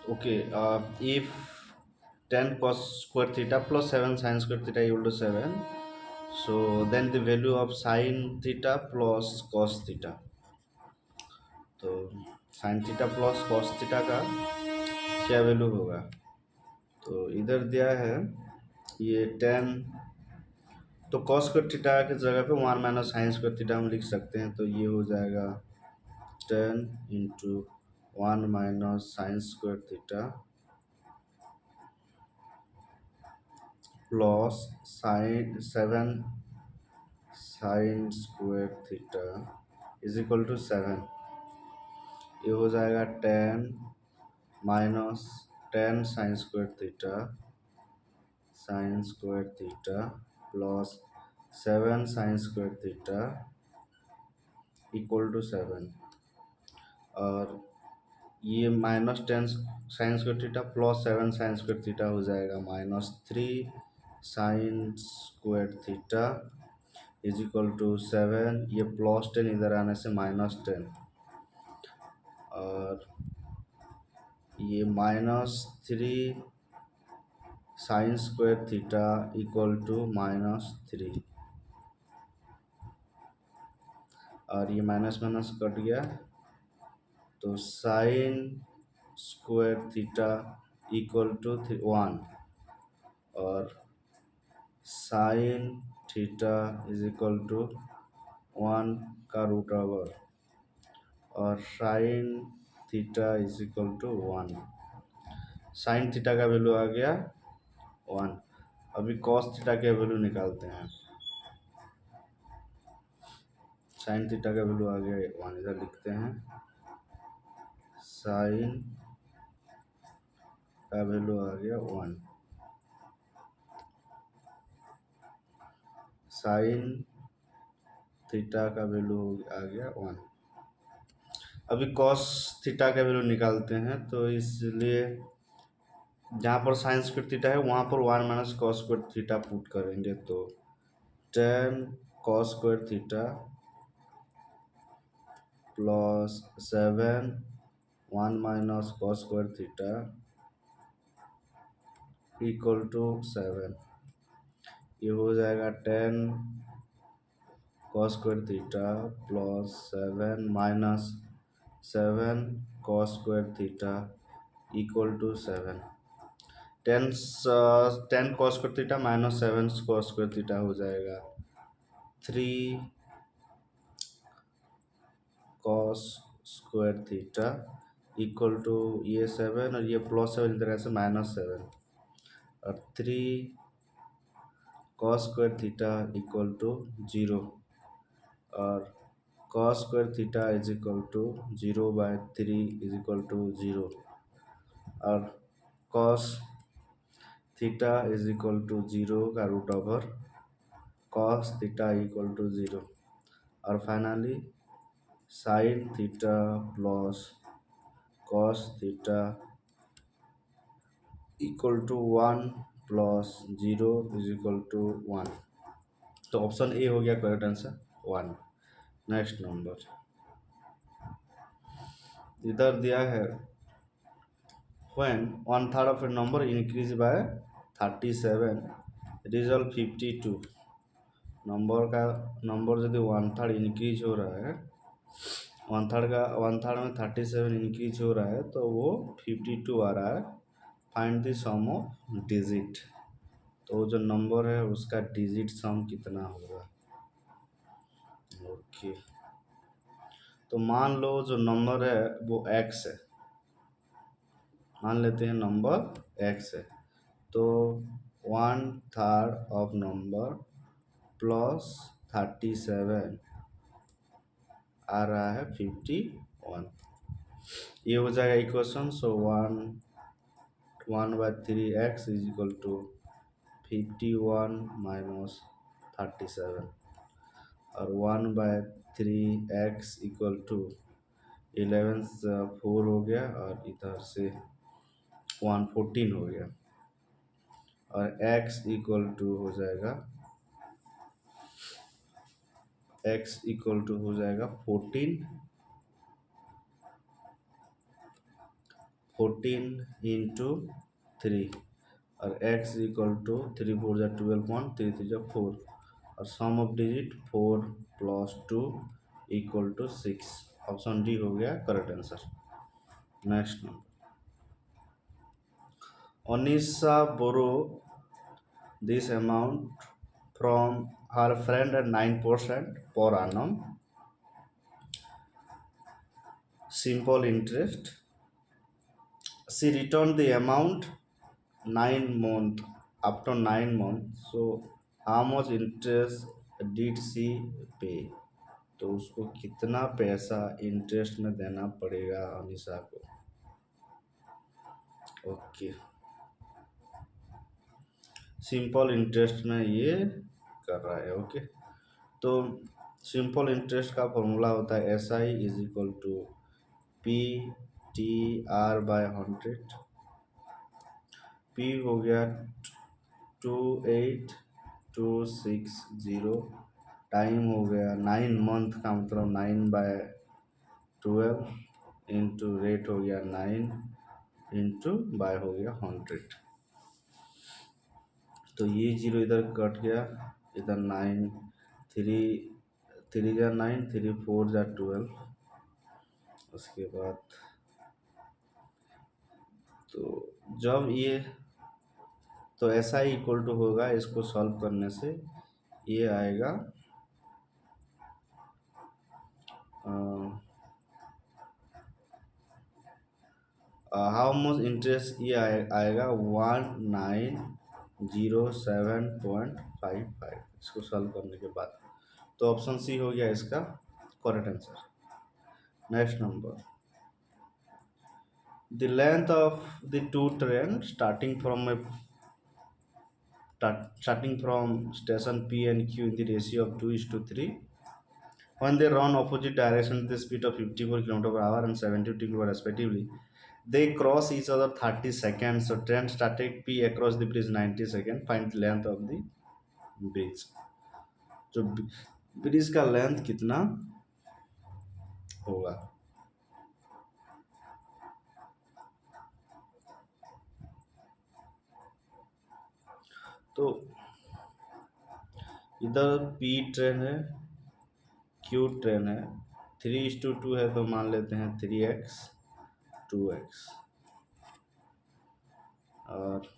Okay, if 10 cos square theta plus 7 sin square theta equal to 7, so then the value of sin theta plus cos theta, तो sin theta plus cos theta का क्या value होगा? तो इधर दिया है ये 10, तो cos स्क्वायर थीटा की जगह पे 1 माइनस साइन स्क्वायर थीटा हम लिख सकते हैं, तो ये हो जाएगा 10 into 1 minus sine square theta plus sine 7 sine square theta is equal to 7। ये हो जाएगा 10 minus 10 sine square theta plus 7 sine square theta equal to 7। और ये minus 10 sine square theta plus 7 sine square theta हो जाएगा -3 sine square theta is equal to 7। ये +10 इधर आने से -10, और ये -3 sine square theta equal to -3, और ये माइनस माइनस कट गया, तो sine square theta equal to 1, और sine theta is equal to 1 का रूट ओवर, और sine theta is equal to 1। Sine theta का वैल्यू आ गया 1। अभी कॉस थीटा का वैल्यू निकालते हैं। साइन थीटा का वैल्यू आ गया 1, इधर लिखते हैं साइन का वैल्यू आ गया 1, साइन थीटा का वैल्यू आ गया 1। अभी कॉस थीटा का वैल्यू निकालते हैं, तो इसलिए जहाँ पर साइन स्क्वायर थीटा है वहाँ पर 1 minus cos square theta put करेंगे, तो 10 cos square theta plus 7 1 minus cos square theta equal to 7। ये हो जाएगा 10 cos square theta plus 7 minus 7 cos square theta equal to 7। 10 cos square theta minus 7 cos square theta हो जाएगा 3 cos square theta equal to ये 7, और ये +7 इधर ऐसे -7, और 3 cos square theta equal to 0, और cos square theta is equal to 0/3 is equal to 0, और cos theta is equal to 0 का root over cos theta equal to 0, और finally sine theta plus cos theta equal to 1 plus 0 is equal to 1। तो option A हो गया correct answer 1। Next number इधर दिया है when 1/3 of a number increase by 37 result 52। Number यदि 1/3 increase हो रहा है, 1/3 में 37 इंक्रीज हो रहा है, तो वो 52 आ रहा है। Find the sum of digit, तो जो नंबर है उसका डिजिट सम कितना होगा। ओके, तो मान लो जो नंबर है वो x है, मान लेते हैं नंबर x है, तो 1/3 ऑफ नंबर प्लस 37 आ रहा है 51। ये हो जाएगा equation. So 1/3x is equal to 51 minus 37, और 1/3x इक्वल टू 11 4 हो गया, और इधर से 114 हो गया, और x इक्वल टू हो जाएगा 14 14 into 3 और x इक्वल टू 3 4 जा 12 3 3 जा 4 और सम ऑफ डिजिट 4 + 2 = 6। ऑप्शन डी हो गया correct answer. Next number, Onisha borrow this amount from her friend at 9% per annum, simple interest. She returned the amount 9 months after 9 months. So how much interest did she pay? तो उसको कितना पैसा interest में देना पड़ेगा अनिशा को। Okay, simple interest में ये कर रहा है। ओके, तो सिंपल इंटरेस्ट का फॉर्मूला होता है SI = P/100। P हो गया 28260, टाइम हो गया 9 मंथ का मतलब 9/12 इंटू रेट हो गया 9 इंटू बाय हो गया 100। तो ये जीरो इधर कट गया, इधर 9 3 3 जा 9 3 4 जा 12। उसके बाद तो जब ये तो ऐसा ही इक्वल टू होगा, इसको सॉल्व करने से ये आएगा हाउ मच इंटरेस्ट, ये आएगा 1907.55। इसको सॉल्व करने के बाद तो ऑप्शन सी हो गया इसका correct answer. Next number, the length of the two train starting from station P and Q in the ratio of 2:3 when they run opposite direction at the speed of 54 km/h and 70 km respectively. They cross each other 30 seconds. So train started P across the bridge 90 seconds. Find the length of the bridge. तो bridge का length कितना होगा? तो इधर P train है, Q train है, 3:2 है तो मान लेते हैं 3x 2x और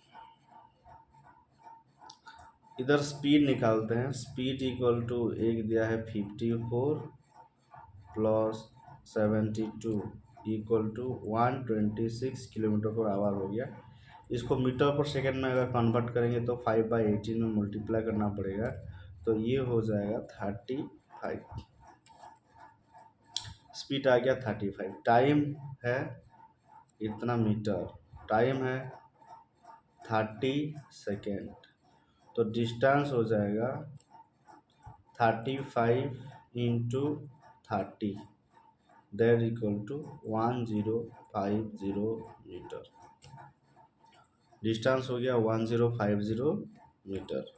इधर स्पीड निकालते हैं। स्पीड इक्वल टू एक दिया है 54 + 72 = 126 km/h हो गया। इसको मीटर पर सेकेंड में अगर कन्वर्ट करेंगे तो 5/18 में मल्टीप्लाई करना पड़ेगा, तो ये हो जाएगा 35। स्पीड आ गया 35, टाइम है इतना मीटर, टाइम है 30 सेकेंड, तो डिस्टेंस हो जाएगा 35 × 30 that equal to 1050 metre. Distance हो गया 1050 मीटर।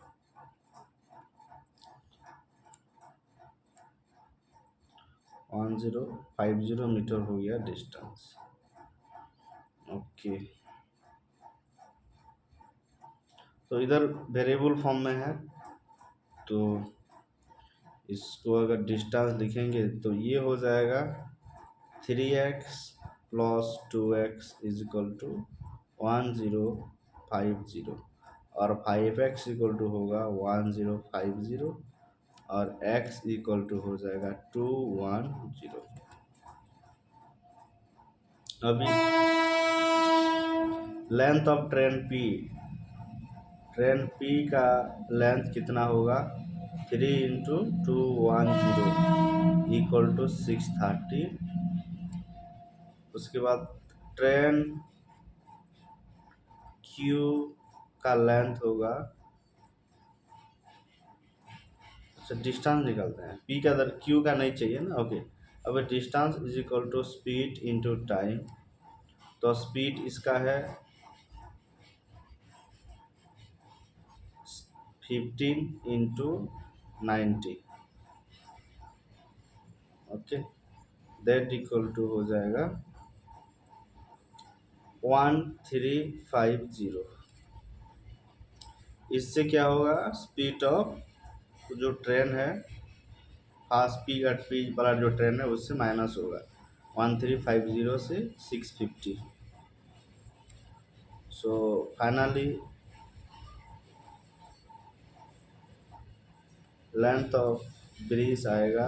मीटर हो गया डिस्टेंस। ओके, तो इधर वेरिएबल फॉर्म में है, तो इसको अगर डिस्टेंस लिखेंगे तो ये हो जाएगा 3x + 2x = 1050 और 5x = होगा 1050 और x = हो जाएगा 210। अभी लेंथ ऑफ ट्रेन P का लेंथ कितना होगा? 3 × 210 = 630। उसके बाद ट्रेन Q का लेंथ होगा, अच्छा डिस्टेंस निकालते हैं, P का Q का नहीं चाहिए ना। ओके, अब डिस्टेंस = स्पीड इंटू टाइम, तो स्पीड इसका है 15 × 90। ओके, दैट इक्वल टू हो जाएगा 1350। इससे क्या होगा, स्पीड ऑफ जो ट्रेन है, फास्ट स्पीड वाला जो ट्रेन है उससे माइनस होगा 1350 से 650। So finally length of bridge आएगा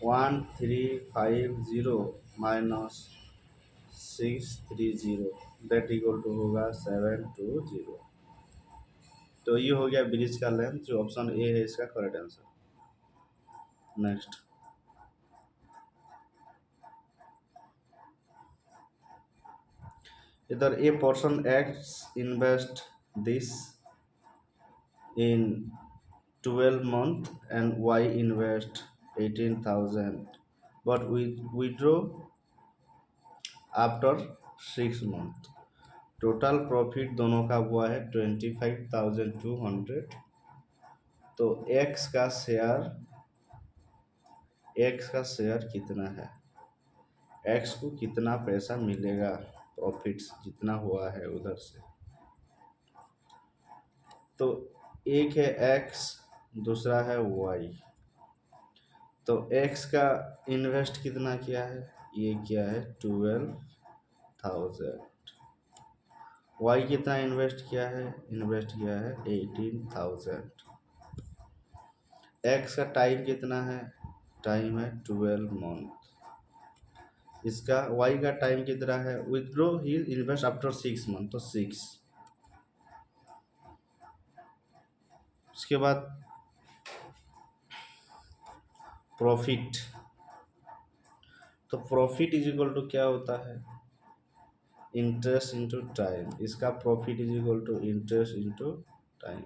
1350 माइनस 630, दैट इक्वल टू होगा 720। तो ये हो गया ब्रिज का लेंथ, जो ऑप्शन ए है इसका करेक्ट आंसर। नेक्स्ट, इधर a person x invest this in 12 month and y invest 18,000 but we withdraw after 6 month। Total profit दोनों का हुआ है 25,200। तो एक्स का शेयर कितना है, एक्स को कितना पैसा मिलेगा, प्रॉफिट्स जितना हुआ है उधर से। तो एक है एक्स, दूसरा है वाई। तो एक्स का इन्वेस्ट कितना किया है, ये किया है 12,000। वाई कितना इन्वेस्ट किया है, इन्वेस्ट किया है 18,000। एक्स का टाइम कितना है, टाइम है 12 मंथ। इसका वाई का टाइम कितना है, विथड्रॉ ही इन्वेस्ट आफ्टर 6 मंथ, तो 6। उसके बाद प्रॉफिट, तो प्रॉफिट इज इक्वल टू क्या होता है, इंटरेस्ट इंटू टाइम। इसका profit is equal to interest into time.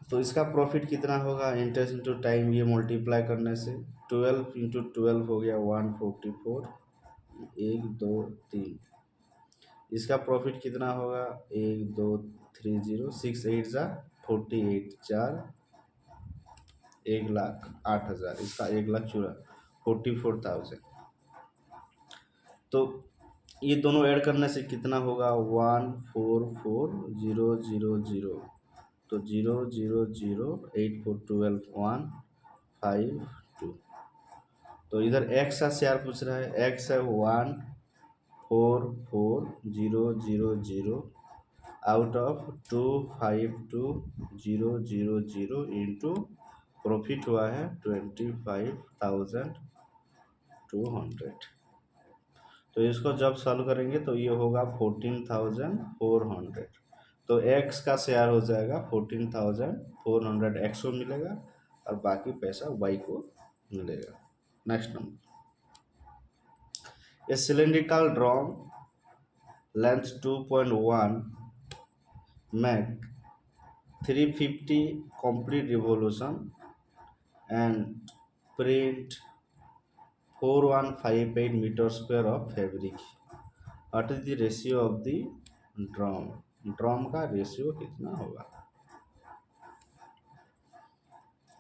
तो इसका प्रॉफिट कितना होगा, इंटरेस्ट इंटू टाइम, ये मल्टीप्लाई करने से 12 इंटू 12 हो गया 144, 1 2 3। इसका प्रॉफिट कितना होगा, 1 2 3 0 6 8 जा 48, 4 1,08,000। इसका 1,44,000। तो ये दोनों ऐड करने से कितना होगा, 144,000। तो 0,008,412,152। तो इधर एक्स का शेयर पूछ रहा है, एक्स है 144,000 आउट ऑफ 252,000 इंटू प्रॉफिट हुआ है 25,200। तो इसको जब सॉल्व करेंगे तो ये होगा 14,400। तो एक्स का शेयर हो जाएगा 14,400, एक्स को मिलेगा और बाकी पैसा वाई को मिलेगा। Next number, A cylindrical drum length 2.1 make 350 complete revolution and print 4158 meter square of fabric। What is the ratio of the drum, drum का रेशियो कितना होगा।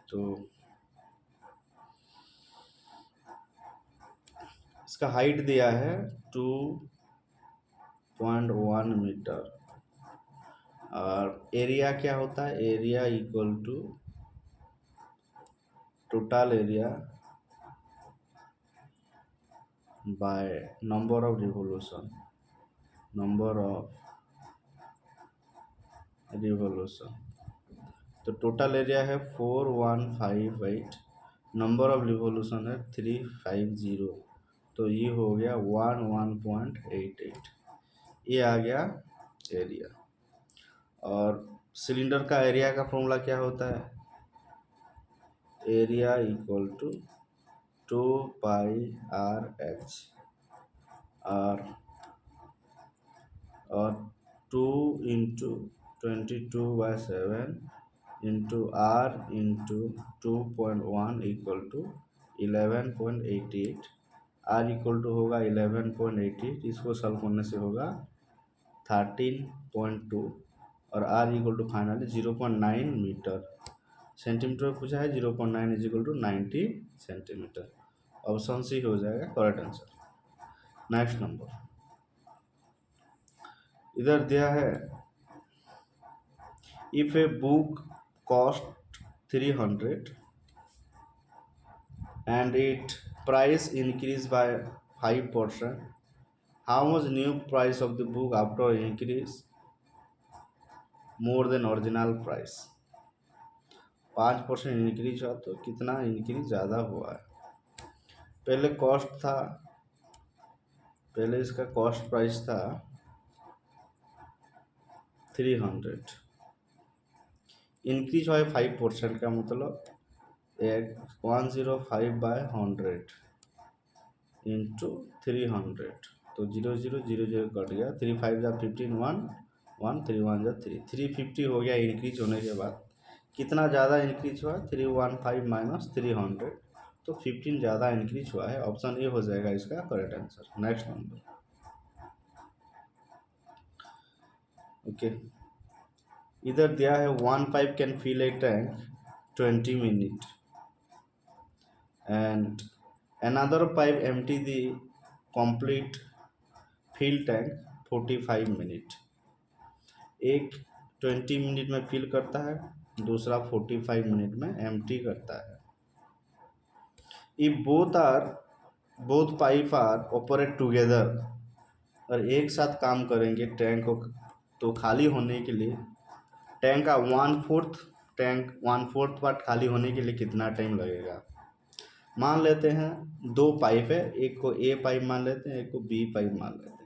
तो इसका हाइट दिया है 2.1 मीटर और एरिया क्या होता है, area equal to total area by number of revolution, number of revolution. तो टोटल एरिया है 4158, नंबर ऑफ रिवोल्यूशन है 350। तो ये हो गया 11.88, ये आ गया एरिया। और सिलेंडर का एरिया का फॉर्मूला क्या होता है, एरिया इक्वल टू 2πr/h और 2 into 22/7 into r into 2.1 equal to 11.88। r equal to होगा 11.88, इसको सॉल्व करने से होगा 13.2 और r equal to finally 0.9 metre. Centimetre पूछा है, 0.9 is equal to 90 centimetre. Option C हो जाएगा करेक्ट आंसर। नेक्स्ट नंबर इधर दिया है, if a book cost 300 and its price increase by 5%, how much new price of the book after increase more than original price? 5% increase हुआ तो कितना increase ज़्यादा हुआ है? पहले कॉस्ट था, पहले इसका कॉस्ट प्राइस था 300, इंक्रीज हुआ है 5%, का मतलब 105/100 इंटू 300, तो 0 0 0 0 कट गया, 3 5 जा 15, 1 1 3 1 जा 3, 350 हो गया इंक्रीज होने के बाद। कितना ज़्यादा इंक्रीज हुआ? 315 माइनस 300, तो 15 ज़्यादा इंक्रीज हुआ है। ऑप्शन ए हो जाएगा इसका correct answer. Next number, okay इधर दिया है 1 pipe can fill a tank 20 minute and another pipe empty the complete fill tank 45 minute. एक 20 मिनट में फिल करता है, दूसरा 45 मिनट में एम्प्टी करता है। If both pipe are operate together, और एक साथ काम करेंगे टैंक को, तो खाली होने के लिए टैंक का 1/4 पार्ट खाली होने के लिए कितना टाइम लगेगा? मान लेते हैं 2 पाइप है, एक को ए पाइप मान लेते हैं, एक को बी पाइप मान लेते हैं।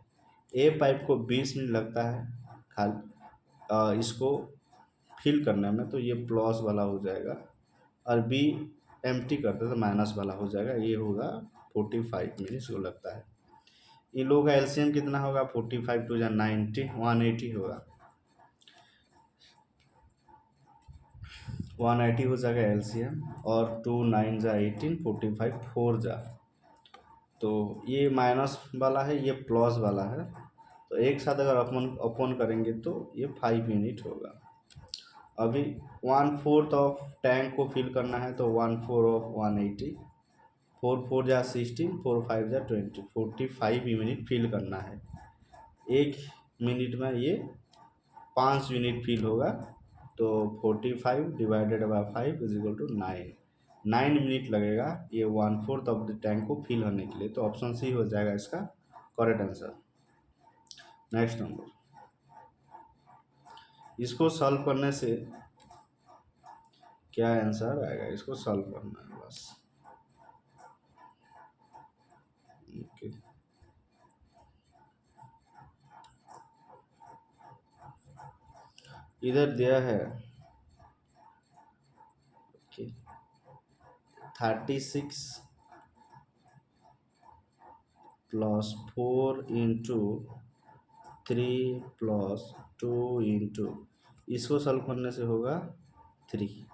ए पाइप को 20 मिनट लगता है खाली इसको फिल करने में, तो ये प्लस वाला हो जाएगा, और बी एम्प्टी करते तो माइनस वाला हो जाएगा, ये होगा 45 मिनट्स को लगता है। इन लोगों का एलसीएम कितना होगा? 45 2 90, 180 होगा, 180 हो जाएगा एलसीएम, और 2 9 जा 18, 45 4 जा, तो ये माइनस वाला है, ये प्लस वाला है, तो एक साथ अगर अपन करेंगे तो ये 5 यूनिट होगा। अभी 1/4 ऑफ टैंक को फिल करना है, तो 1/4 ऑफ 180, 4 4 जा 16, 4 5 जा 20, 45 यूनिट फिल करना है। एक मिनट में ये 5 यूनिट फिल होगा, तो 45 divided by 5 is equal to 9 minute लगेगा ये 1/4 ऑफ द टैंक को फिल होने के लिए, तो ऑप्शन सी हो जाएगा इसका करेक्ट आंसर। नेक्स्ट नंबर, इसको सॉल्व करने से क्या आंसर आएगा? इसको सॉल्व करना है बस, ओके इधर दिया है 36 प्लस 4 इंटू 3 प्लस 2 इंटू, इसको सॉल्व करने से होगा 3,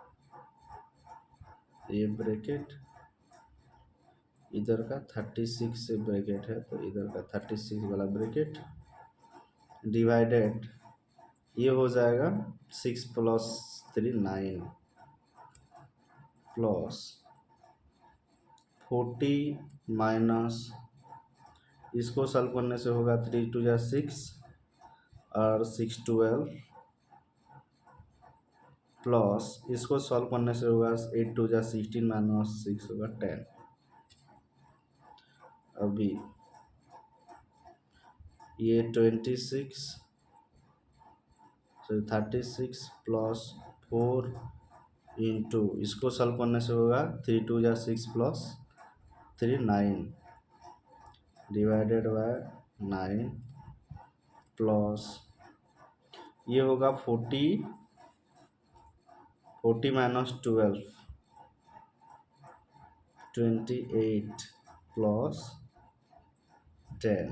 ये ब्रैकेट इधर का 36 से ब्रैकेट है, तो इधर का 36 वाला ब्रैकेट डिवाइडेड, ये हो जाएगा 6 प्लस 3 9 प्लस 40 माइनस, इसको सॉल्व करने से होगा 3 2 जा 6 और 6 12, प्लस इसको सॉल्व करने से होगा 8 2 जा 16 माइनस 6 होगा 10। अभी ये 26 36 प्लस 4 इंटू, इसको सॉल्व करने से होगा 3 2 जा 6 प्लस 3 9 डिवाइडेड बाय 9 प्लस, ये होगा 40 माइनस 12 28 प्लस 10,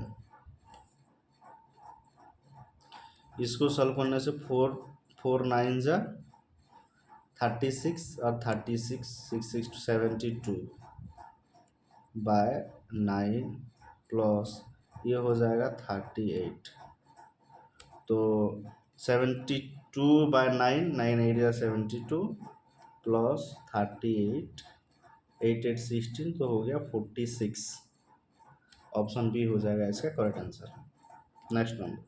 इसको सॉल्व करने से 4 4 9 जा 36 और 36 6 6 72 बाय 9 प्लस, ये हो जाएगा 38, तो 72 बाय 9 9 8 या 72 प्लस 38 8 8 16, तो हो गया 46। ऑप्शन बी हो जाएगा इसका correct answer. Next number,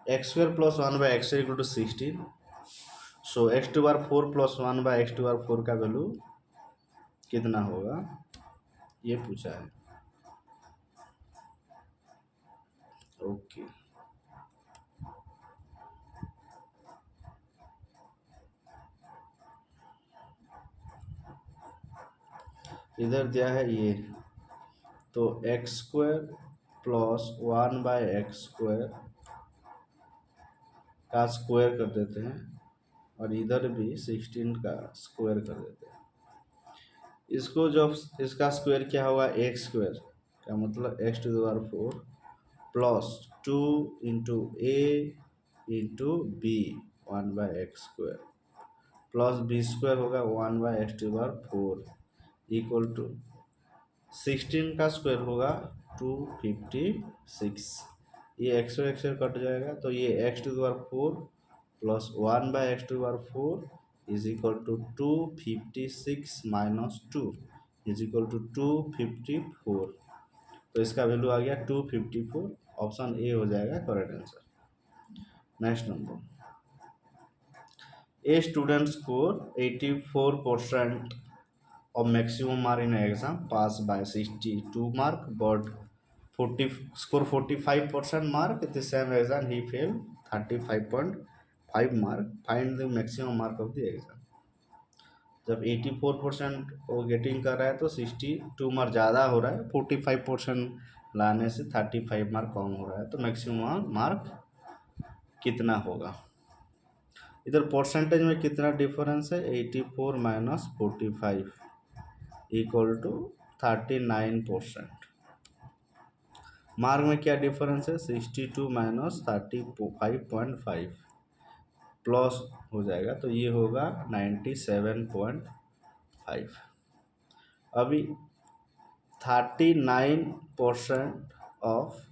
x square plus one by x equal to 16। So x to bar 4 plus one by x to bar 4 का वैल्यू कितना होगा, ये पूछा है। ओके, इधर दिया है ये, तो x square plus one by x square का स्क्वायर कर देते हैं और इधर भी 16 का स्क्वायर कर देते हैं। इसको जब इसका स्क्वायर क्या होगा, एक्स स्क्वायर का मतलब x to the power 4 plus 2 into a into b 1 by x square plus b square होगा 1 by x to the power 4 equal to 16 का स्क्वायर होगा 256। ये एक्स कट जाएगा तो ये x to the power 4 plus 1 by x to the power 4 is equal to 256 minus 2 is equal to 254। तो इसका value आ गया 254। ऑप्शन ए हो जाएगा correct answer. Next number, a student score 84% of maximum mark in an exam pass by 62 mark but 45% mark at the same exam he failed 35.5 mark. Find the maximum mark of the exam। जब 84% वो getting कर रहा है तो 62 mark ज़्यादा हो रहा है, 45% लाने से 35 मार्क कम हो रहा है, तो मैक्सिमम मार्क कितना होगा। इधर परसेंटेज में कितना डिफरेंस है, 84 माइनस 45 इक्वल टू 39%। मार्क में क्या डिफरेंस है, 62 माइनस 35.5 प्लस हो जाएगा तो ये होगा 97.5। अभी 39% of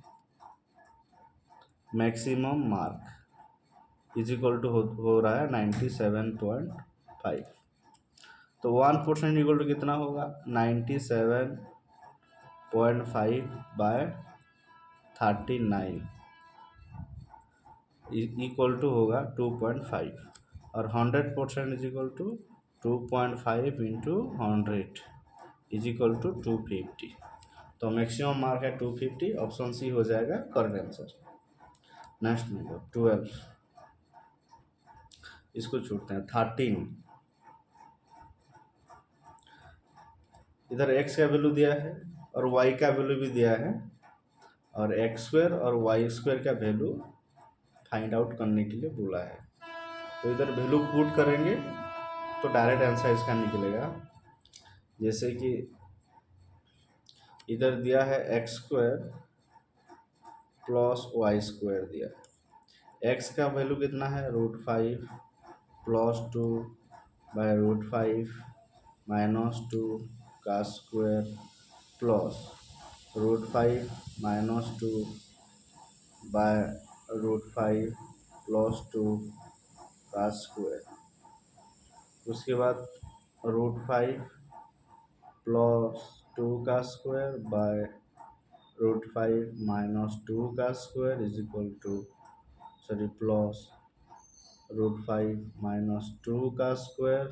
maximum mark is equal to हो रहा है 97.5। तो 1% इक्वल टू कितना होगा, 97.5 बाय 39 इक्वल टू होगा 2.5 और 100% is equal to 2.5 into 100 is equal to 250। तो मैक्सिमम मार्क है 250। ऑप्शन सी हो जाएगा करेक्ट आंसर। नेक्स्ट नंबर 12, इसको छोड़ते हैं। 13, इधर x का वैल्यू दिया है और y का वैल्यू भी दिया है और एक्स स्क्वायर और वाई स्क्वायर का वैल्यू फाइंड आउट करने के लिए बोला है। तो इधर वैल्यू पुट करेंगे तो डायरेक्ट आंसर इसका निकलेगा। जैसे कि इधर दिया है x square plus y square दिया है, एक्स का वैल्यू कितना है √5 प्लस 2 बाय √5 माइनस 2 का square plus √5 minus 2 by √5 plus 2 का स्क्वायर। उसके बाद √5 प्लस 2 का स्क्वायर बाय √5 माइनस 2 का square is equal two plus √5 minus 2 का स्क्वायर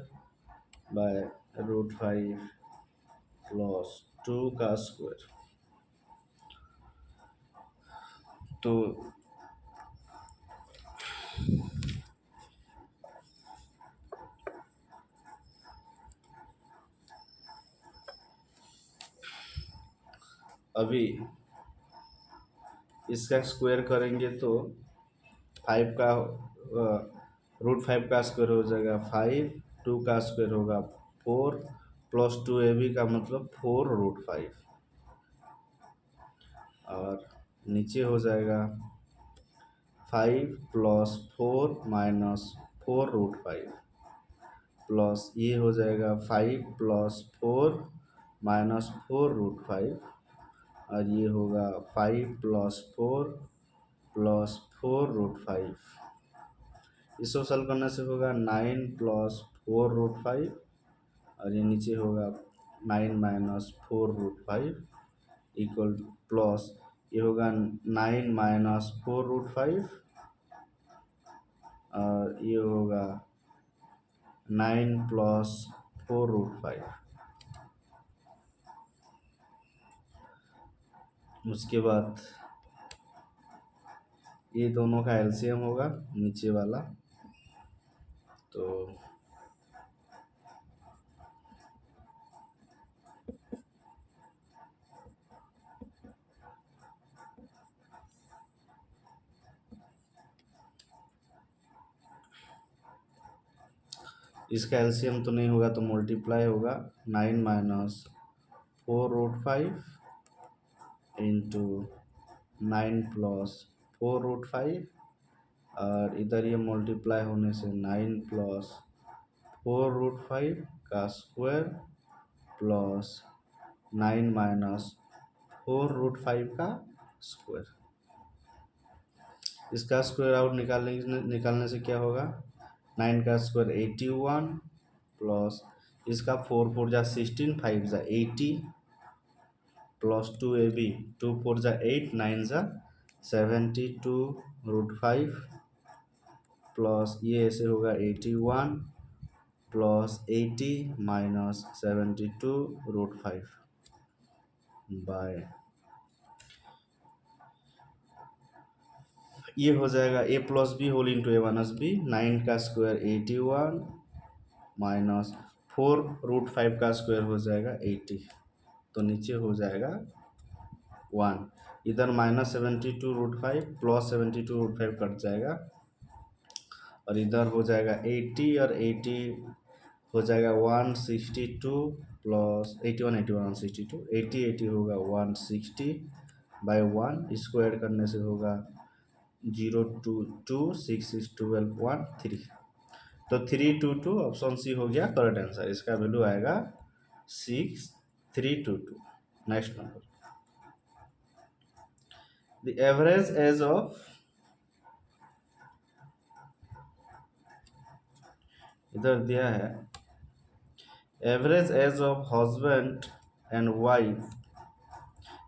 बाय √5 प्लस 2 का स्क्वायर। तो अभी इसका स्क्वायर करेंगे तो 5 का √5 का स्क्वायर हो जाएगा 5, 2 का स्क्वायर होगा 4 प्लस 2ab का मतलब 4√5 और नीचे हो जाएगा 5 प्लस 4 माइनस 4√5 प्लस ये हो जाएगा 5 प्लस 4 माइनस 4√5 और ये होगा 5 प्लस 4 प्लस 4√5। इसको सॉल्व करने से होगा 9 प्लस 4√5 और ये नीचे होगा 9 माइनस 4√5 इक्वल प्लस ये होगा 9 माइनस 4√5 और ये होगा 9 प्लस 4√5। उसके बाद ये दोनों का एलसीएम होगा नीचे वाला, तो इसका एलसीएम तो नहीं होगा तो मल्टीप्लाई होगा 9 माइनस 4√5 इंटू 9 प्लस 4√5 और इधर ये मल्टीप्लाई होने से 9 प्लस 4√5 का स्क्वायर प्लस 9 माइनस 4√5 का स्क्वायर। इसका स्क्वायर आउट निकालने से क्या होगा, 9 का स्क्वायर 81 प्लस इसका 4 4 जा 16 5 जा 80 प्लस 2ab 2 4 जा 8 9 जा 72√5 प्लस ये ऐसे होगा 81 प्लस 80 माइनस 72√5 बाय ये हो जाएगा a plus b whole into a minus b. 9 का स्क्वायर 81 माइनस 4√5 का स्क्वायर हो जाएगा 80, तो नीचे हो जाएगा 1। इधर माइनस 72√5 प्लस 72√5 कट जाएगा और इधर हो जाएगा 80 और 80 हो जाएगा 162 प्लस 81 81 162 80 80 होगा 160 बाई 1, इसको ऐड करने से होगा 0 2 2 6 6 12 1 3, तो 322 ऑप्शन सी हो गया करेक्ट आंसर। इसका वैल्यू आएगा 6322। Next number, the average age of, इधर दिया है average age of husband and wife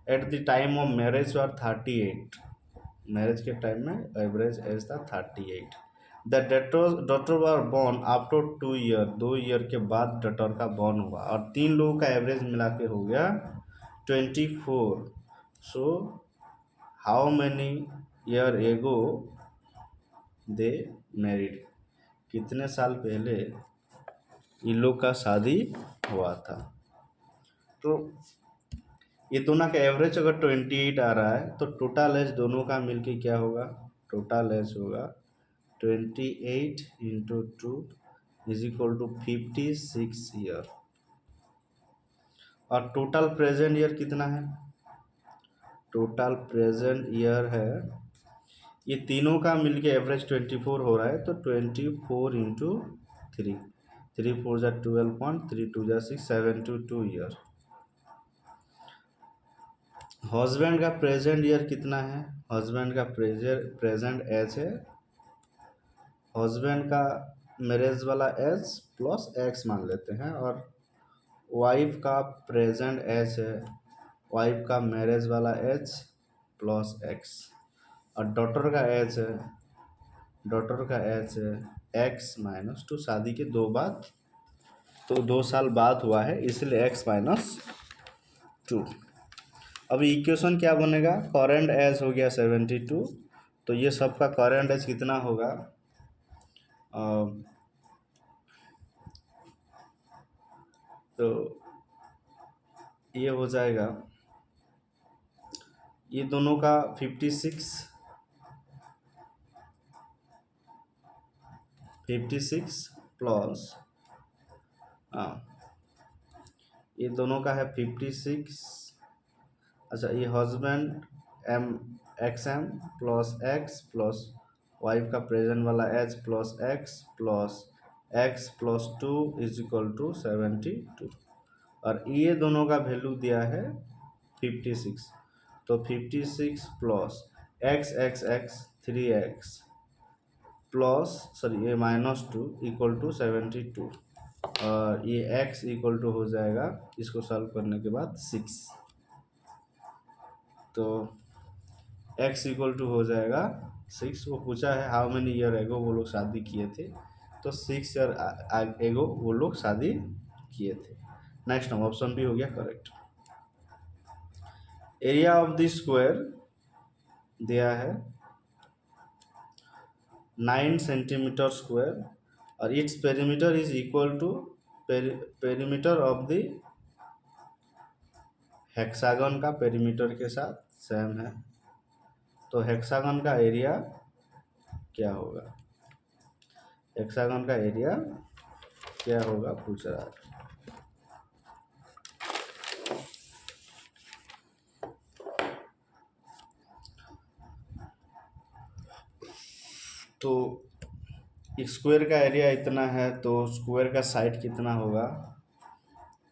at the time of marriage और 38। मैरिज के टाइम में एवरेज एज था 38। The daughter were born after 2 year, 2 year के बाद डॉटर का बॉर्न हुआ और 3 लोगों का एवरेज मिला के हो गया 24। So how many year ago they married, कितने साल पहले इन लोग का शादी हुआ था। तो ये दोनों का एवरेज अगर 28 आ रहा है तो टोटल एज दोनों का मिलके क्या होगा, टोटल एज होगा 28 into 2 is equal to 56 year. और टोटल प्रेजेंट ईयर कितना है, टोटल प्रेजेंट ईयर है, ये तीनों का मिलके एवरेज 24 हो रहा है, तो 24 इंटू 3, 3 4 जा 12 3 2 जा 6 72 ईयर। हस्बैंड का प्रेजेंट ईयर कितना है, हस्बैंड का प्रेजेंट एज है, हस्बैंड का मैरिज वाला एज प्लस एक्स मान लेते हैं, और वाइफ का प्रेजेंट एज है, वाइफ का मैरिज वाला एज प्लस एक्स, और डॉटर का एज है, डॉटर का एज है एक्स माइनस 2, शादी के 2 बाद, तो 2 साल बाद हुआ है इसलिए एक्स माइनस 2। अभी इक्वेशन क्या बनेगा, करेंट एज हो गया 72, तो ये सबका करेंट एज कितना होगा, तो ये हो जाएगा, ये दोनों का 56 प्लस, ये दोनों का है 56, अच्छा ये husband M X M plus X plus wife का प्रेजेंट वाला H plus X plus 2 is equal to 72, और ये दोनों का वैल्यू दिया है 56, तो 56 plus x x x 3x plus sorry ये -2 इक्वल टू 72, और ये x इक्वल टू हो जाएगा इसको सॉल्व करने के बाद 6। तो x इक्वल टू हो जाएगा 6। वो पूछा है हाउ मेनी ईयर एगो वो लोग शादी किए थे, तो 6 ईयर एगो वो लोग शादी किए थे। नेक्स्ट नंबर ऑप्शन बी हो गया correct. Area of the square दिया है 9 सेंटीमीटर स्क्वायर और its perimeter is equal to perimeter of the hexagon का पेरीमीटर के साथ सेम है। तो हेक्सागन का एरिया क्या होगा, हेक्सागन का एरिया क्या होगा पूछ रहा है। तो स्क्वायर का एरिया इतना है तो स्क्वायर का साइड कितना होगा,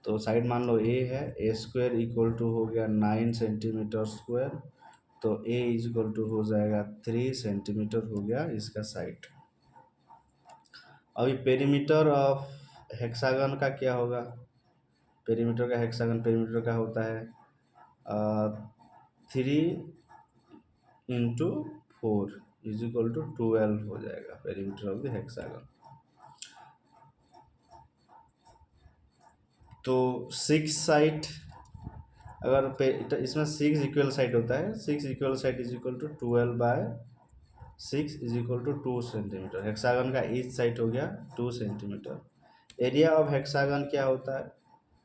तो साइड मान लो ए है, ए स्क्वायर इक्वल टू हो गया 9 सेंटीमीटर स्क्वायर, तो ए इज इक्वल टू हो जाएगा 3 सेंटीमीटर हो गया इसका साइड। अभी पेरीमीटर ऑफ हेक्सागन का क्या होगा, पेरीमीटर का हेक्सागन पेरीमीटर का होता है 3 × 4 इज इक्वल टू 12 हो जाएगा पेरीमीटर ऑफ द हेक्सागन। तो 6 साइड अगर इसमें 6 इक्वल साइड होता है, 6 equal side is equal to 12/6 is equal to 2 centimetre. Hexagon का ईच साइड हो गया 2 सेंटीमीटर। एरिया ऑफ हेक्सागन क्या होता है,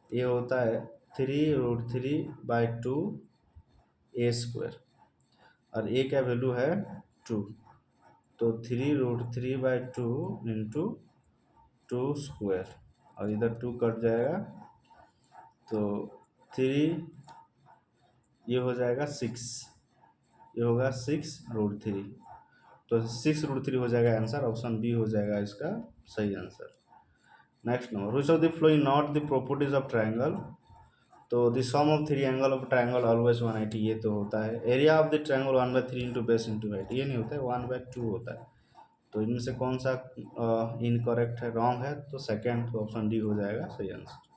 ये होता है 3√3/2 ए स्क्वायर और ए का वैल्यू है 2, तो 3√3/2 इंटू 2 स्क्वायर और इधर 2 कट जाएगा तो 3 ये हो जाएगा 6, ये होगा 6√3, तो 6√3 हो जाएगा आंसर। ऑप्शन बी हो जाएगा इसका सही answer. Next number, which of the following not the properties of triangle, तो the sum of 3 angle of triangle always 180, ये तो होता है। Area of the triangle 1/3 into base into height, ये नहीं होता है, 1/2 होता है। तो इनमें से कौन सा इनकरेक्ट है, रॉन्ग है, तो सेकेंड, तो ऑप्शन डी हो जाएगा सही आंसर।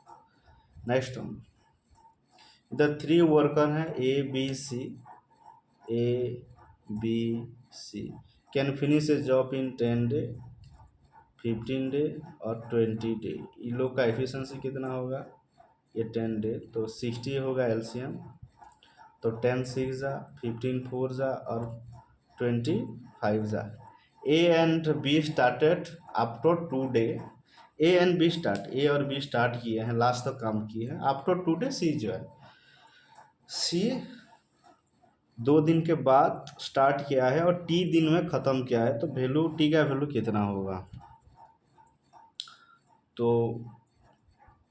नेक्स्ट नंबर, इधर 3 वर्कर हैं A B C can finish a job in 10 day, 15 day और 20 डे। इन लोग का एफिशिएंसी कितना होगा, ये 10 डे, तो 60 होगा एलसीएम, तो 10 6 जा, 15 4 जा और 25 जा। A and b started after 2 day, a and b a और बी स्टार्ट किए हैं, लास्ट तक काम किए हैं। आफ्टर 2 डे सी जो है, सी 2 दिन के बाद स्टार्ट किया है और टी दिन में ख़त्म किया है, तो वैल्यू टी का वैल्यू कितना होगा, तो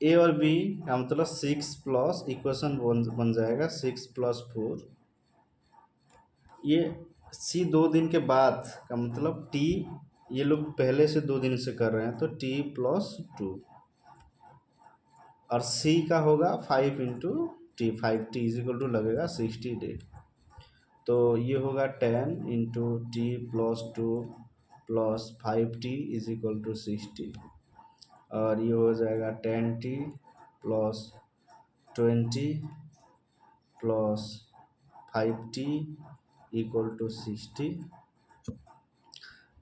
ए और बी का मतलब 6 प्लस इक्वेशन बन जाएगा 6 + 4, ये सी 2 दिन के बाद का मतलब टी, ये लोग पहले से 2 दिन से कर रहे हैं तो टी + 2 और सी का होगा 5 × T, 5t is equal to लगेगा 60 डे, तो ये होगा 10 × T + 2 + 5t is equal to 60 और ये हो जाएगा 10t + 20 + 5t equal to 60।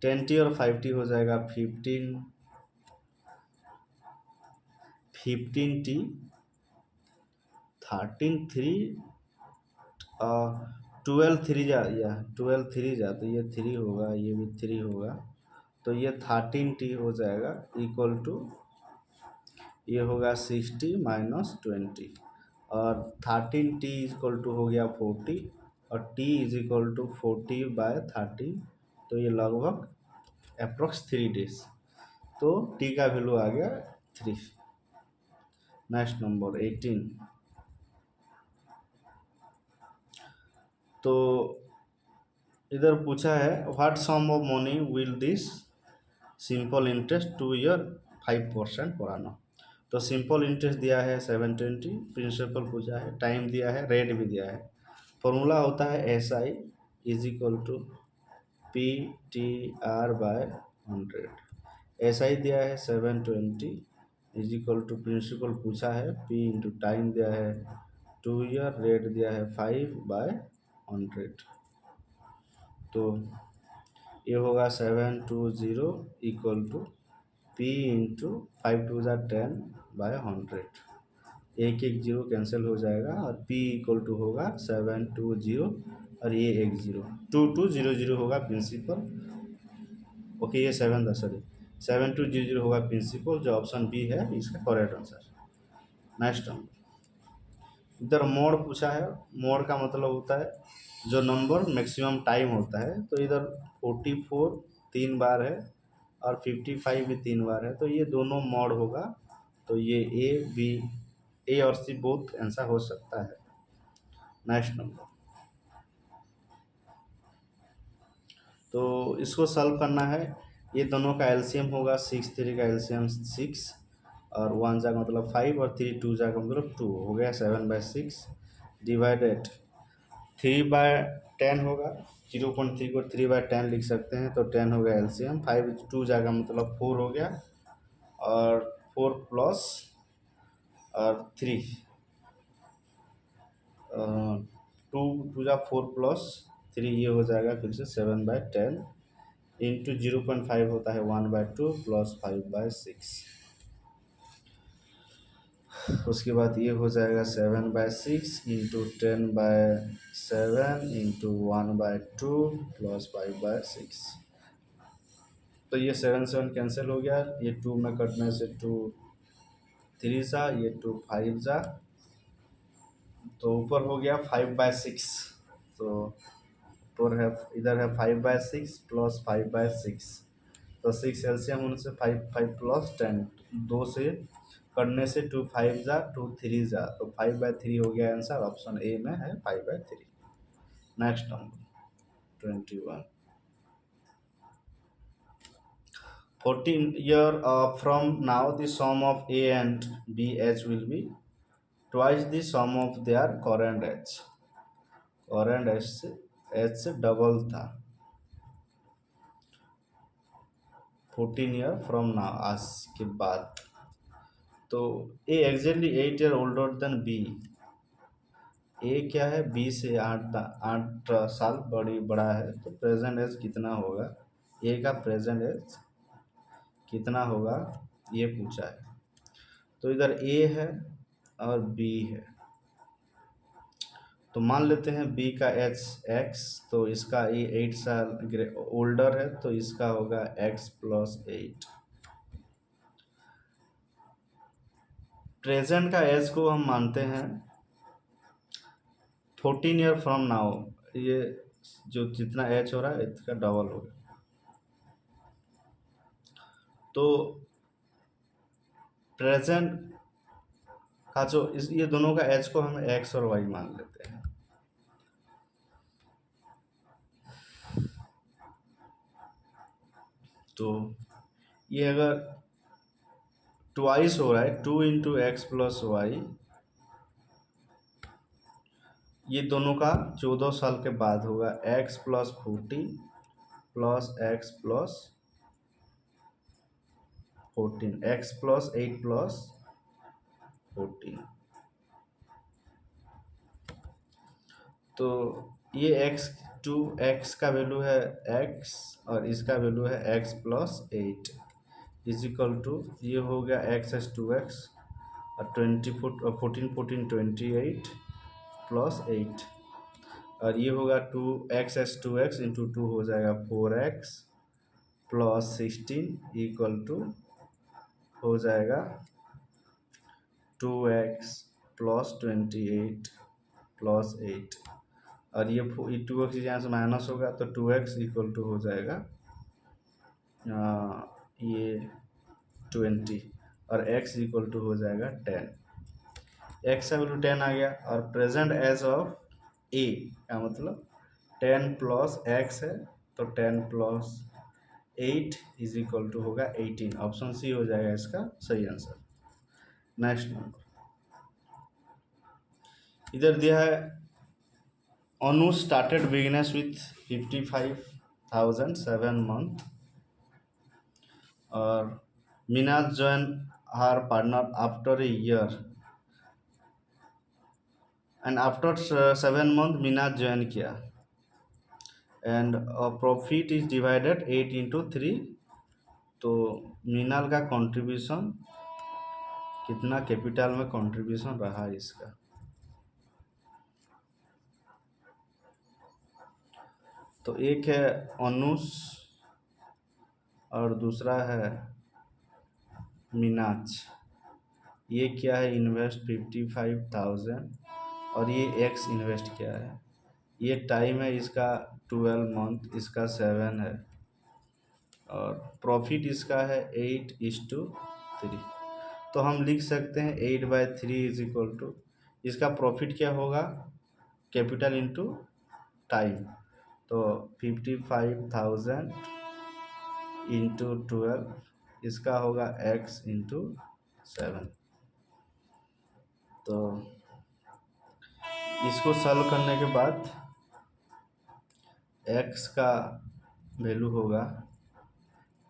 10t और 5t हो जाएगा 15t 13 3 12 3 जा, या 12 3 जा, तो ये 3 होगा, ये भी 3 होगा, तो ये 13t हो जाएगा इक्वल टू, ये होगा 60 - 20 और 13t इक्वल टू हो गया 40 और t इज इक्वल टू 40/13, तो ये लगभग अप्रोक्स 3 डेज, तो t का वैल्यू आ गया 3। नेक्स्ट नंबर 18, तो इधर पूछा है what sum of money will this simple interest 2 year 5% पर आना, तो सिंपल इंटरेस्ट दिया है 720, प्रिंसिपल पूछा है, टाइम दिया है, रेट भी दिया है। फॉर्मूला होता है SI is equal to PTR/100। SI दिया है 720, इज इक्वल टू प्रिंसिपल पूछा है पी इंटू टाइम दिया है 2 ईयर, रेट दिया है 5/100। तो ये होगा 720 इक्वल टू पी इंटू 5×10/100। एक एक जीरो कैंसिल हो जाएगा और p इक्वल टू होगा 720 और ये एक जीरो 2200 होगा प्रिंसिपल। ओके ये 7 था, सॉरी 7200 होगा प्रिंसिपल, जो ऑप्शन बी है इसका करेक्ट आंसर। नेक्स्ट नंबर, इधर मोड पूछा है। मोड का मतलब होता है जो नंबर मैक्सिमम टाइम होता है, तो इधर 44 3 बार है और 55 भी 3 बार है, तो ये दोनों मोड होगा। तो ये ए और सी बोथ आंसर हो सकता है। नेक्स्ट नंबर, तो इसको सॉल्व करना है। ये दोनों का एलसीएम होगा 6 3 का एलसीएम 6 और 1 जा का मतलब 5 और 3 2 जा का मतलब 2 हो गया 7/6 डिवाइडेड 3/10 होगा। 0.3 को 3/10 लिख सकते हैं, तो 10 हो गया एलसीएम। 5 2 जा का मतलब 4 हो गया और 4 प्लस और 3 टू 2 जा 4 प्लस 3 ये हो जाएगा फिर से 7/10 इंटू 0.5 होता है 1/2 प्लस 5/6। उसके बाद ये हो जाएगा 7/6 इंटू 10/7 इंटू 1/2 प्लस 5/6। तो ये 7 7 कैंसिल हो गया, ये 2 में कटने से 2 3 जा, ये 2 5 जा, तो ऊपर हो गया 5/6। तो ऊपर है इधर है 5/6 प्लस 5/6, तो 6 एलसीएम उनसे 5 5 प्लस 10 2 से करने से 2 5 जा 2 3 जा, तो 5/3 हो गया आंसर। ऑप्शन ए में है 5/3। Next number 21, 14 year from now the sum of a and b age will be twice the sum of their current age। current age से डबल था। 14 ईयर फ्रॉम नाउ, आज के बाद। तो a exactly 8 year older than b. A क्या है, B से 8 साल बड़ा है, तो प्रेजेंट एज कितना होगा, ए का प्रेजेंट एज कितना होगा ये पूछा है। तो इधर ए है और बी है, तो मान लेते हैं बी का एज एक्स, तो इसका ये 8 साल ओल्डर है, तो इसका होगा x+8। प्रेजेंट का एज को हम मानते हैं 14 ईयर फ्रॉम नाउ, ये जो जितना एज हो रहा है इसका डबल होगा। तो प्रेजेंट का जो ये दोनों का एज को हम एक्स और वाई मान लेते हैं। तो ये अगर ट्वाइस हो रहा है 2 इंटू एक्स प्लस वाई, ये दोनों का 14 साल के बाद होगा x+14 plus x+14 x+8 plus 14। तो ये x का वैल्यू है x और इसका वैल्यू है x+8 इज इक्वल टू, ये हो गया x/2x और 14 14 28 प्लस 8 और ये होगा 2x/2x इंटू 2 हो जाएगा 4x प्लस 16 इक्वल टू हो जाएगा 2x प्लस 28 प्लस 8 और ये 2x यहाँ से माइनस होगा, तो 2x इक्वल टू हो जाएगा ये 20 और x इक्वल टू हो जाएगा 10। x का वैल्यू 10 आ गया और प्रेजेंट एज ऑफ ए का मतलब 10 प्लस x है, तो 10 प्लस 8 इज इक्वल टू होगा 18। ऑप्शन सी हो जाएगा इसका सही आंसर। नेक्स्ट नंबर, इधर दिया है Anu started business with 55,000 7 month और मीनाज join her partner after a year, and after 7 month Meena join किया, and profit is divided 8 into 3। तो मीनाल का कंट्रीब्यूशन कितना कैपिटल में कंट्रीब्यूशन रहा इसका। तो एक है अनुष और दूसरा है मीनाज। ये क्या है, इन्वेस्ट 55,000 और ये एक्स इन्वेस्ट किया है। ये टाइम है इसका 12 मंथ, इसका 7 है, और प्रॉफिट इसका है 8:3। तो हम लिख सकते हैं 8/3 इज इक्वल टू, इसका प्रॉफिट क्या होगा, कैपिटल इंटू टाइम। तो 55,000 इंटू 12, इसका होगा x इंटू 7। तो इसको सॉल्व करने के बाद x का वैल्यू होगा,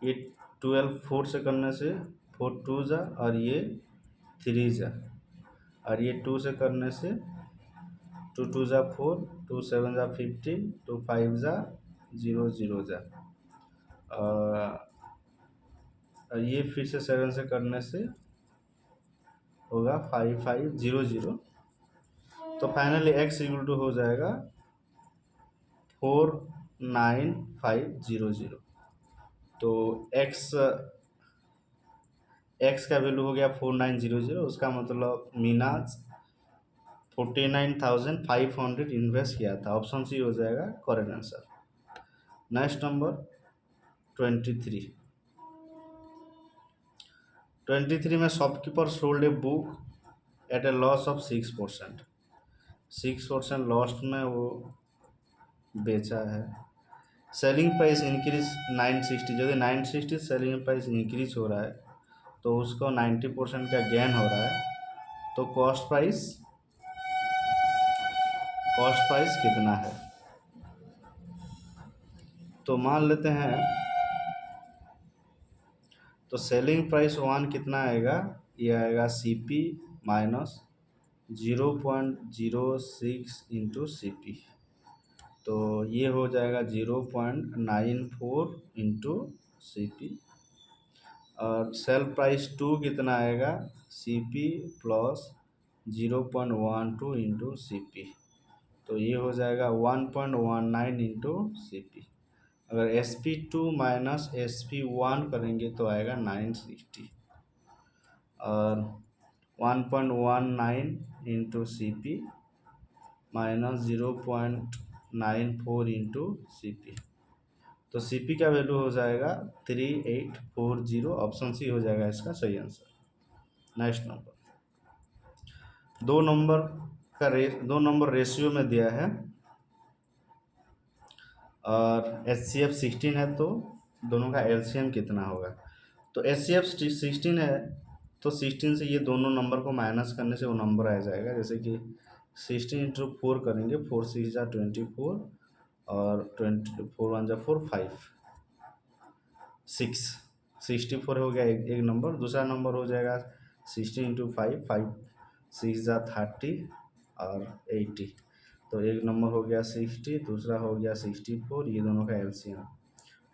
ये 12 4 से करने से 4 2 जा, और ये 3 जा, और ये 2 से करने से 2 2 जा 4, 2 7 जा 15, 2 5 जा 0 0 जा, और ये फिर से 7 से करने से होगा 5 5 0 0। तो फाइनली x इक्वल टू हो जाएगा 49500। तो x का वैल्यू हो गया 4900। उसका मतलब मीनाज 49,500 इन्वेस्ट किया था। ऑप्शन सी हो जाएगा करेक्ट आंसर। नेक्स्ट नंबर 23 में shopkeeper sold a book at a loss of 6%। 6% loss में वो बेचा है। Selling price increase 960। यदि 960 सेलिंग प्राइस इंक्रीज हो रहा है तो उसको 90% का गेन हो रहा है। तो कॉस्ट प्राइस कितना है, तो मान लेते हैं, तो सेलिंग प्राइस 1 कितना आएगा, ये आएगा CP माइनस 0.06 इंटू CP। तो ये हो जाएगा 0.94 इंटू CP। और सेल प्राइस 2 कितना आएगा, CP प्लस 0.12 इंटू CP। तो ये हो जाएगा 1.19 इंटू CP। अगर SP2 माइनस SP1 करेंगे तो आएगा 960, और 1.19 into CP minus 0.94 into CP। तो CP का वैल्यू हो जाएगा 3840। ऑप्शन सी हो जाएगा इसका सही आंसर। नेक्स्ट नंबर, दो नंबर रेशियो में दिया है और HCF 16 है, तो दोनों का LCM कितना होगा। तो HCF 16 है, तो 16 से ये दोनों नंबर को माइनस करने से वो नंबर आ जाएगा। जैसे कि 16 इंटू 4 करेंगे, 4 6 जा 24, और 24 1 जा 4 5 6 64 हो गया एक नंबर। दूसरा नंबर हो जाएगा 16 इंटू 5 5 6 जा 30 और 80। तो एक नंबर हो गया 60, दूसरा हो गया 64। ये दोनों का LCM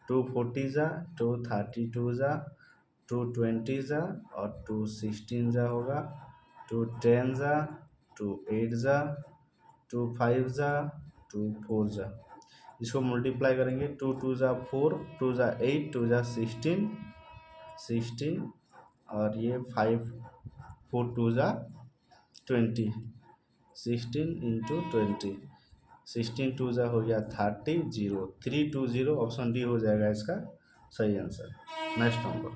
240 जा 232 जा 220 जा और 216 जा होगा, 210 जा 28 जा 25 जा 24 जा। इसको मल्टीप्लाई करेंगे, 2 2 जा 4, 2 जा 8, 2 जा 16 और ये 5 4 2 जा 20, 16 इंटू 20, 16 2 जा हो गया 30 0 320। ऑप्शन डी हो जाएगा इसका सही answer. Next number,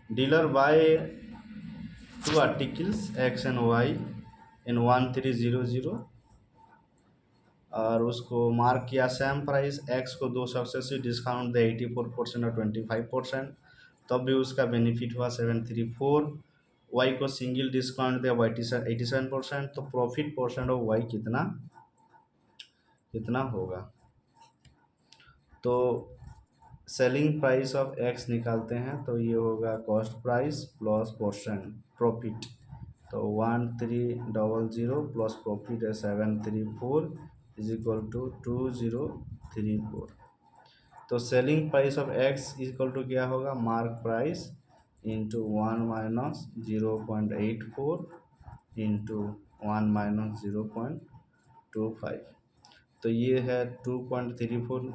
dealer buy 2 articles X and Y in 1300 और उसको मार्क किया सेम प्राइस। X को 2 सक्सेसिव डिस्काउंट दे 84% और 25%, तब भी उसका बेनिफिट हुआ 734। Y को सिंगल डिस्काउंट दिया 87%, तो प्रॉफिट परसेंट ऑफ Y कितना होगा। तो सेलिंग प्राइस ऑफ एक्स निकालते हैं तो ये होगा cost price plus percent profit. तो 1300 प्लस प्रॉफिट है 734 इज इक्वल टू 2034। तो selling price of x equal to क्या होगा, mark price into 1 minus 0.84 into 1 minus 0.25। तो ये है 2.34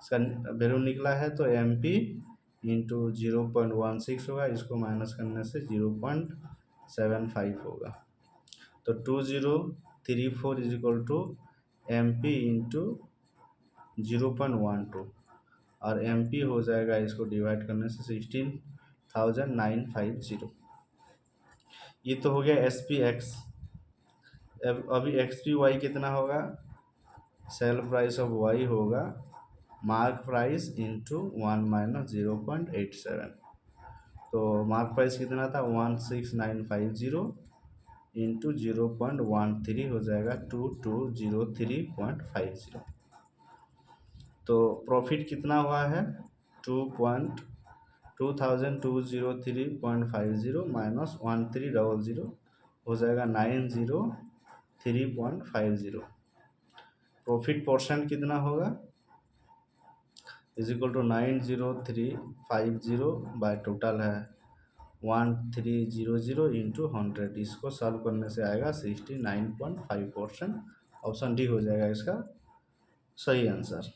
इसका वैल्यू निकला है। तो एम पी इंटू 0.16 होगा, इसको माइनस करने से 0.75 होगा। तो 2034 is equal to M P into 0.12 और एम पी हो जाएगा, इसको डिवाइड करने से 16,950। ये तो हो गया एस पी एक्स। अभी एक्स पी वाई कितना होगा, सेल प्राइस ऑफ वाई होगा मार्क प्राइस इंटू 1 माइनस 0.87। तो मार्क प्राइस कितना था 16,950 इंटू 0.13 हो जाएगा 2203.50। तो प्रॉफिट कितना हुआ है 2203.50 माइनस 1300 हो जाएगा 903.50। प्रॉफिट परसेंट कितना होगा is equal to 90350 by total है 1300 इंटू 100। इसको सॉल्व करने से आएगा 69.5%। ऑप्शन डी हो जाएगा इसका सही आंसर।